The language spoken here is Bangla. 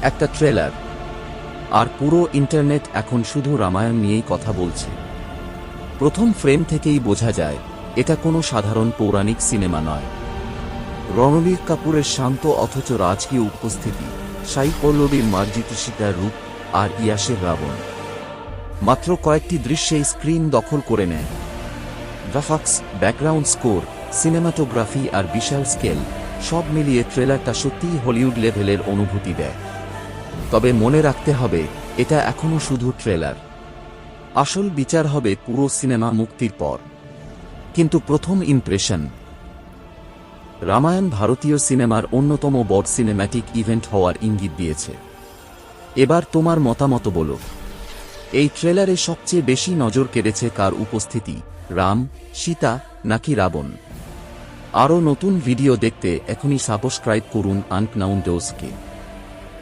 একটা ট্রেলার, আর পুরো ইন্টারনেট এখন শুধু রামায়ণ নিয়েই কথা বলছে। প্রথম ফ্রেম থেকেই বোঝা যায় এটা কোনো সাধারণ পৌরাণিক সিনেমা নয়। রণবীর কাপুরের শান্ত অথচ রাজকীয় উপস্থিতি, সাই পল্লবীর মার্জিত সীতার রূপ, আর ইয়াসের রাবণ মাত্র কয়েকটি দৃশ্যেই স্ক্রিন দখল করে নেয়। গ্রাফিক্স, ব্যাকগ্রাউন্ড স্কোর, সিনেমাটোগ্রাফি আর বিশাল স্কেল সব মিলিয়ে ট্রেলারটা সত্যিই হলিউড লেভেলের অনুভূতি দেয়। তবে মনে রাখতে হবে, এটা এখনও শুধু ট্রেলার। আসল বিচার হবে পুরো সিনেমা মুক্তির পর। কিন্তু প্রথম ইমপ্রেশন, রামায়ণ ভারতীয় সিনেমার অন্যতম বড় সিনেম্যাটিক ইভেন্ট হওয়ার ইঙ্গিত দিয়েছে। এবার তোমার মতামত বলো, এই ট্রেলারে সবচেয়ে বেশি নজর কেড়েছে কার উপস্থিতি, রাম, সীতা নাকি রাবণ? আরও নতুন ভিডিও দেখতে এখনই সাবস্ক্রাইব করুন আনকনাউন ডোজকে।